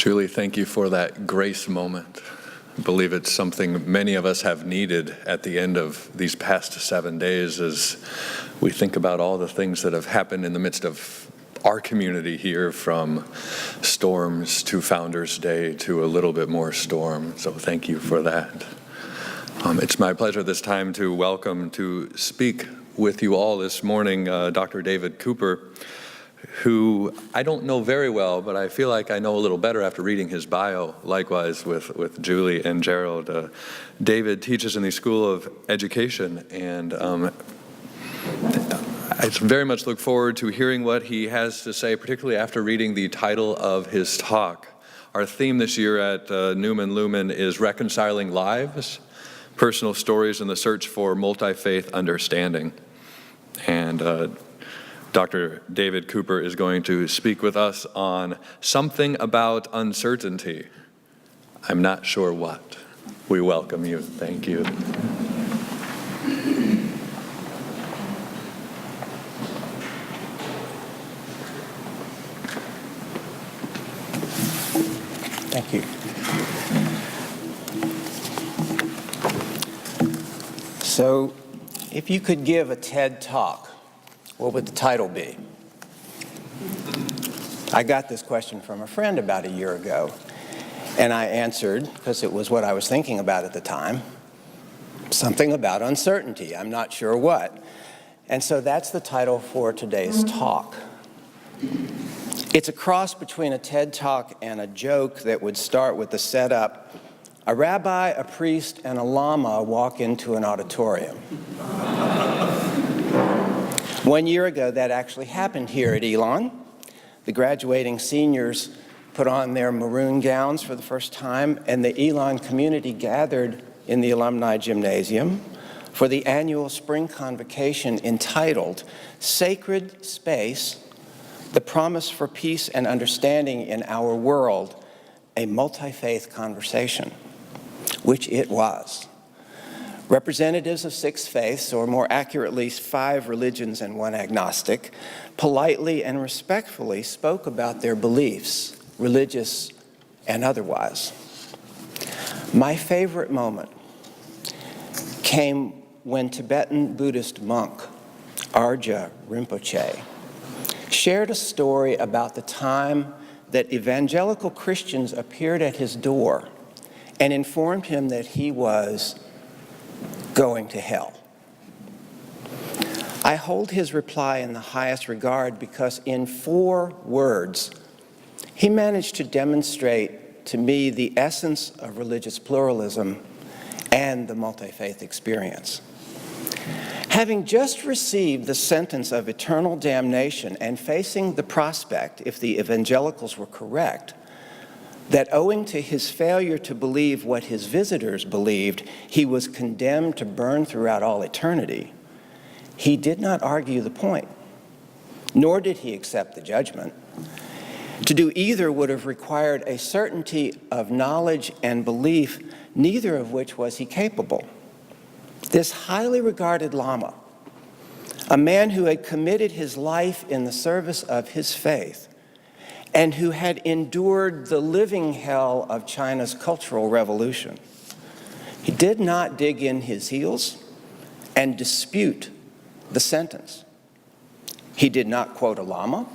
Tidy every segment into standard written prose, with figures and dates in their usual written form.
Julie, thank you for that grace moment. I believe it's something many of us have needed at the end of these past 7 days as we think about all the things that have happened in the midst of our community here, from storms to Founders Day to a little bit more storm. So thank you for that. It's my pleasure this time to welcome to speak with you all this morning Dr. David Cooper, who I don't know very well, but I feel like I know a little better after reading his bio, likewise with Julie and Gerald. David teaches in the School of Education, and I very much look forward to hearing what he has to say, particularly after reading the title of his talk. Our theme this year at Numen Lumen is Reconciling Lives, Personal Stories in the Search for Multi-Faith Understanding. And Dr. David Cooper is going to speak with us on something about uncertainty. I'm not sure what. We welcome you. Thank you. Thank you. So, if you could give a TED Talk, what would the title be? I got this question from a friend about a year ago, and I answered, because it was what I was thinking about at the time, something about uncertainty. I'm not sure what. And so that's the title for today's talk. It's a cross between a TED Talk and a joke that would start with the setup: a rabbi, a priest, and a llama walk into an auditorium. 1 year ago, that actually happened here at Elon. The graduating seniors put on their maroon gowns for the first time, and the Elon community gathered in the alumni gymnasium for the annual spring convocation entitled Sacred Space, the Promise for Peace and Understanding in Our World, a Multi-Faith Conversation, which it was. Representatives of 6 faiths, or more accurately 5 religions and 1 agnostic, politely and respectfully spoke about their beliefs, religious and otherwise. My favorite moment came when Tibetan Buddhist monk Arja Rinpoche shared a story about the time that evangelical Christians appeared at his door and informed him that he was going to hell. I hold his reply in the highest regard because in 4 words, he managed to demonstrate to me the essence of religious pluralism and the multi-faith experience. Having just received the sentence of eternal damnation and facing the prospect, if the evangelicals were correct, that owing to his failure to believe what his visitors believed, he was condemned to burn throughout all eternity, he did not argue the point, nor did he accept the judgment. To do either would have required a certainty of knowledge and belief, neither of which was he capable. This highly regarded Lama, a man who had committed his life in the service of his faith, and who had endured the living hell of China's Cultural Revolution, he did not dig in his heels and dispute the sentence. He did not quote a lama,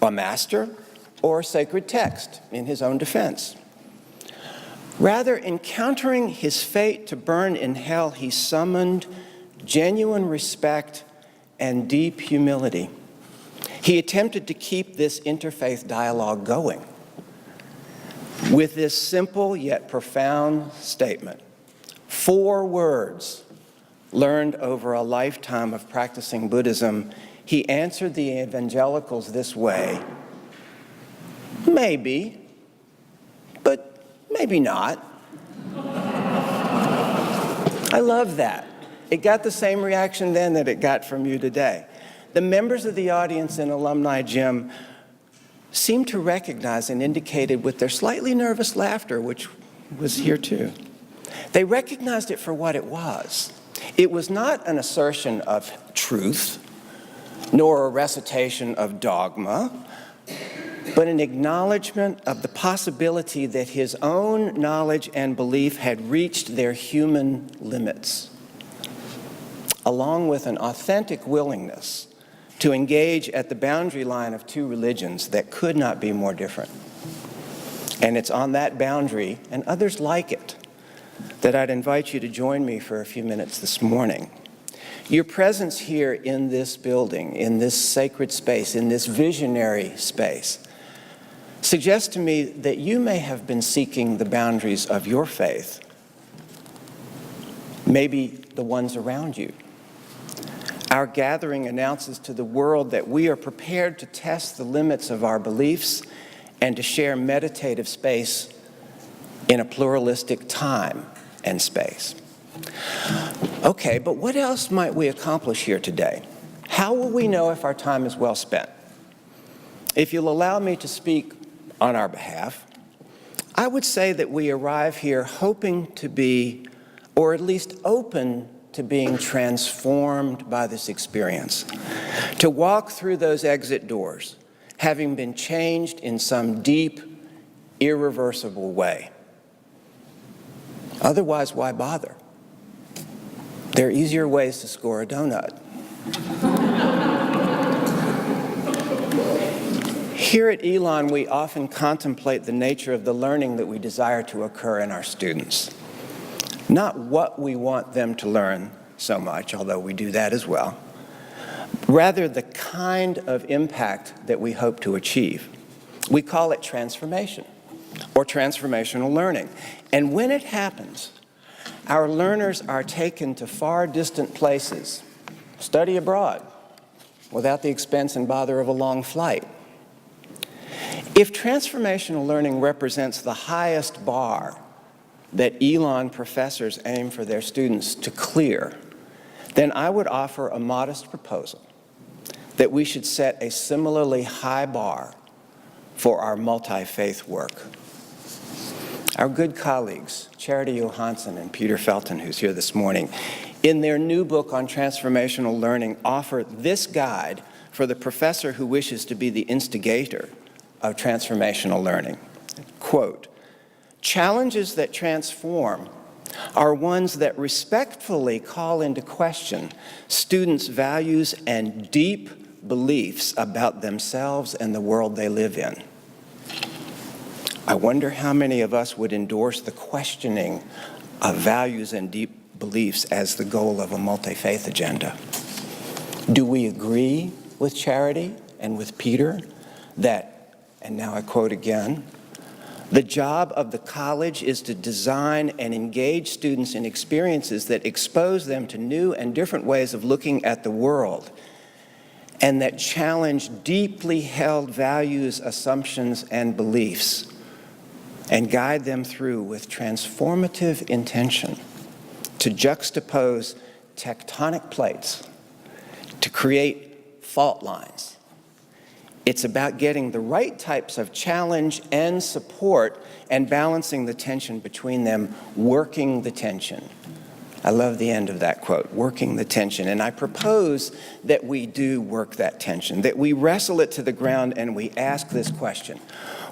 a master, or a sacred text in his own defense. Rather, encountering his fate to burn in hell, he summoned genuine respect and deep humility. He attempted to keep this interfaith dialogue going with this simple yet profound statement. 4 words learned over a lifetime of practicing Buddhism. He answered the evangelicals this way: maybe, but maybe not. I love that. It got the same reaction then that it got from you today. The members of the audience in Alumni Gym seemed to recognize and indicated with their slightly nervous laughter, which was here too, they recognized it for what it was. It was not an assertion of truth, nor a recitation of dogma, but an acknowledgement of the possibility that his own knowledge and belief had reached their human limits, along with an authentic willingness to engage at the boundary line of two religions that could not be more different. And it's on that boundary, and others like it, that I'd invite you to join me for a few minutes this morning. Your presence here in this building, in this sacred space, in this visionary space, suggests to me that you may have been seeking the boundaries of your faith, maybe the ones around you. Our gathering announces to the world that we are prepared to test the limits of our beliefs and to share meditative space in a pluralistic time and space. Okay, but what else might we accomplish here today? How will we know if our time is well spent? If you'll allow me to speak on our behalf, I would say that we arrive here hoping to be, or at least open to being transformed by this experience, to walk through those exit doors, having been changed in some deep, irreversible way. Otherwise, why bother? There are easier ways to score a donut. Here at Elon, we often contemplate the nature of the learning that we desire to occur in our students. Not what we want them to learn so much, although we do that as well. Rather, the kind of impact that we hope to achieve. We call it transformation, or transformational learning. And when it happens, our learners are taken to far distant places, study abroad, without the expense and bother of a long flight. If transformational learning represents the highest bar that Elon professors aim for their students to clear, then I would offer a modest proposal that we should set a similarly high bar for our multi-faith work. Our good colleagues, Charity Johansson and Peter Felton, who's here this morning, in their new book on transformational learning, offer this guide for the professor who wishes to be the instigator of transformational learning. Quote, "Challenges that transform are ones that respectfully call into question students' values and deep beliefs about themselves and the world they live in." I wonder how many of us would endorse the questioning of values and deep beliefs as the goal of a multi-faith agenda. Do we agree with Charity and with Peter that, and now I quote again, "The job of the college is to design and engage students in experiences that expose them to new and different ways of looking at the world, and that challenge deeply held values, assumptions, and beliefs, and guide them through with transformative intention to juxtapose tectonic plates, to create fault lines. It's about getting the right types of challenge and support and balancing the tension between them, working the tension." I love the end of that quote, working the tension. And I propose that we do work that tension, that we wrestle it to the ground and we ask this question: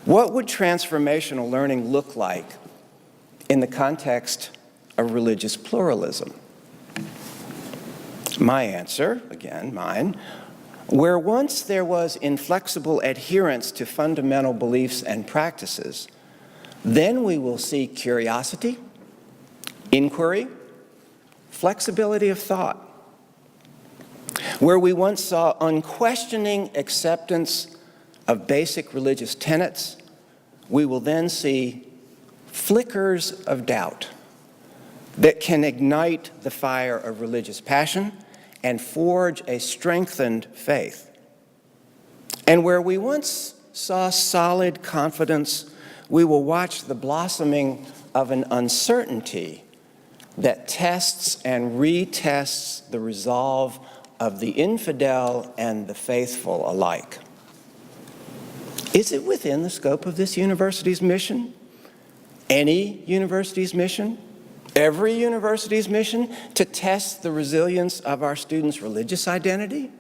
what would transformational learning look like in the context of religious pluralism? My answer, again, mine, where once there was inflexible adherence to fundamental beliefs and practices, then we will see curiosity, inquiry, flexibility of thought. Where we once saw unquestioning acceptance of basic religious tenets, we will then see flickers of doubt that can ignite the fire of religious passion and forge a strengthened faith. And where we once saw solid confidence, we will watch the blossoming of an uncertainty that tests and retests the resolve of the infidel and the faithful alike. Is it within the scope of this university's mission? Any university's mission? Every university's mission to test the resilience of our students' religious identity,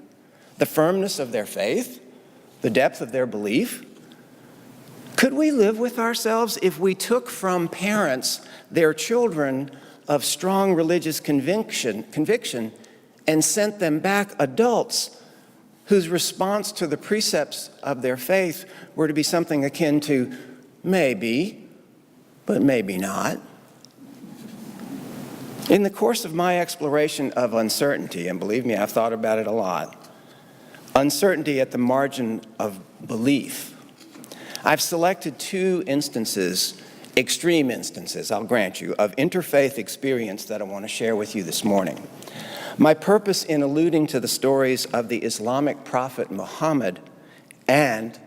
the firmness of their faith, the depth of their belief, Could we live with ourselves if we took from parents their children of strong religious conviction and sent them back adults whose response to the precepts of their faith were to be something akin to maybe, but maybe not? In the course of my exploration of uncertainty, and believe me, I've thought about it a lot, uncertainty at the margin of belief, I've selected two instances, extreme instances, I'll grant you, of interfaith experience that I want to share with you this morning. My purpose in alluding to the stories of the Islamic prophet Muhammad and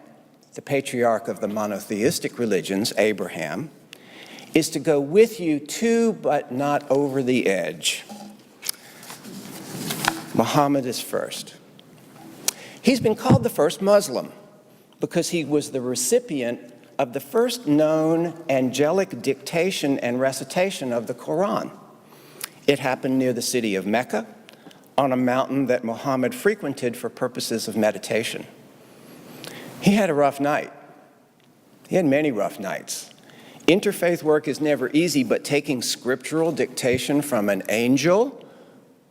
the patriarch of the monotheistic religions, Abraham, is to go with you to, but not over the edge. Muhammad is first. He's been called the first Muslim because he was the recipient of the first known angelic dictation and recitation of the Quran. It happened near the city of Mecca, on a mountain that Muhammad frequented for purposes of meditation. He had a rough night. He had many rough nights. Interfaith work is never easy, but taking scriptural dictation from an angel,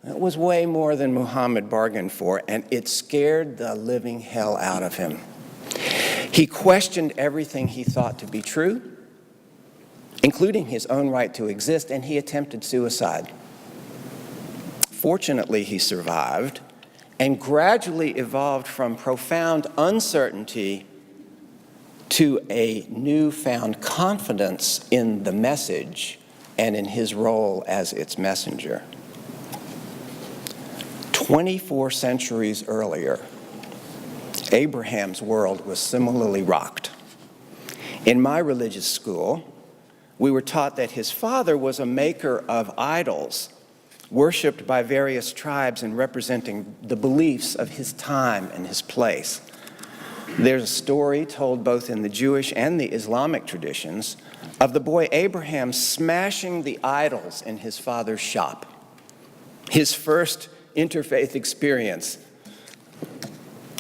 that was way more than Muhammad bargained for, and it scared the living hell out of him. He questioned everything he thought to be true, including his own right to exist, and he attempted suicide. Fortunately, he survived and gradually evolved from profound uncertainty to a newfound confidence in the message and in his role as its messenger. 24 centuries earlier, Abraham's world was similarly rocked. In my religious school, we were taught that his father was a maker of idols worshipped by various tribes and representing the beliefs of his time and his place. There's a story told both in the Jewish and the Islamic traditions of the boy Abraham smashing the idols in his father's shop. His first interfaith experience,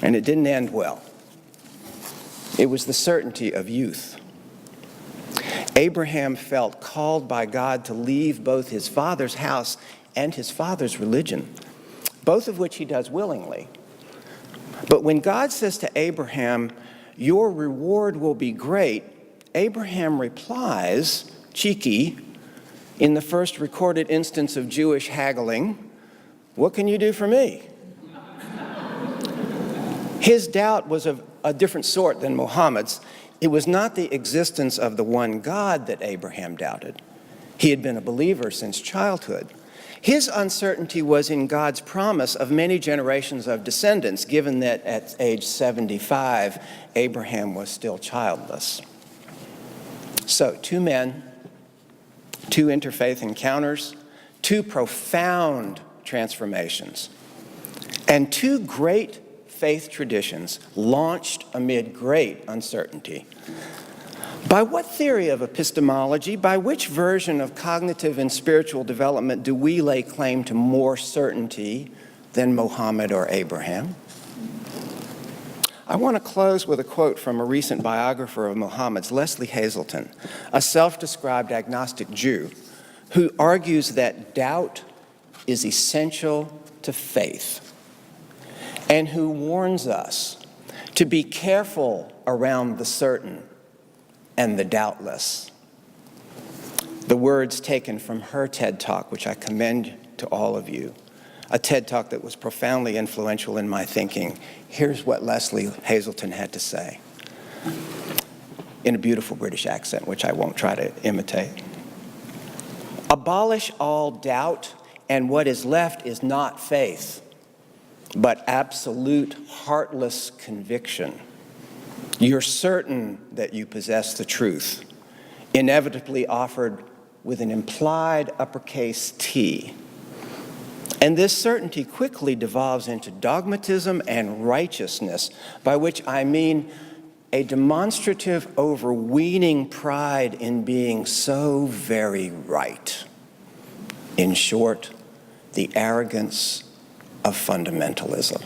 and it didn't end well. It was the certainty of youth. Abraham felt called by God to leave both his father's house and his father's religion, both of which he does willingly. But when God says to Abraham, "Your reward will be great," Abraham replies, cheeky, in the first recorded instance of Jewish haggling, "What can you do for me?" His doubt was of a different sort than Muhammad's. It was not the existence of the one God that Abraham doubted. He had been a believer since childhood. His uncertainty was in God's promise of many generations of descendants, given that at age 75, Abraham was still childless. So, two men, two interfaith encounters, two profound transformations, and two great faith traditions launched amid great uncertainty. By what theory of epistemology, by which version of cognitive and spiritual development do we lay claim to more certainty than Muhammad or Abraham? I want to close with a quote from a recent biographer of Muhammad's, Leslie Hazelton, a self-described agnostic Jew, who argues that doubt is essential to faith, and who warns us to be careful around the certain and the doubtless. The words taken from her TED Talk, which I commend to all of you, a TED Talk that was profoundly influential in my thinking. Here's what Leslie Hazelton had to say in a beautiful British accent, which I won't try to imitate. "Abolish all doubt, and what is left is not faith, but absolute heartless conviction. You're certain that you possess the truth, inevitably offered with an implied uppercase T. And this certainty quickly devolves into dogmatism and righteousness, by which I mean a demonstrative overweening pride in being so very right. In short, the arrogance of fundamentalism."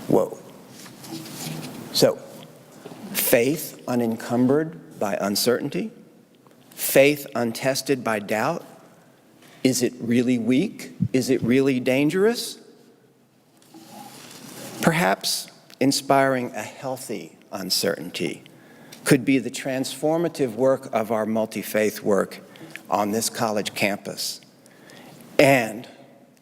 Whoa. So, faith unencumbered by uncertainty, faith untested by doubt. Is it really weak? Is it really dangerous? Perhaps inspiring a healthy uncertainty could be the transformative work of our multi-faith work on this college campus and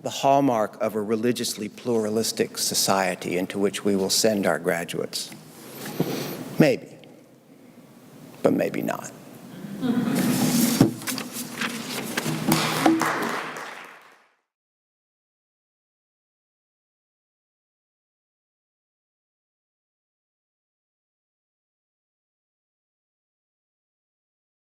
the hallmark of a religiously pluralistic society into which we will send our graduates. Maybe, but maybe not.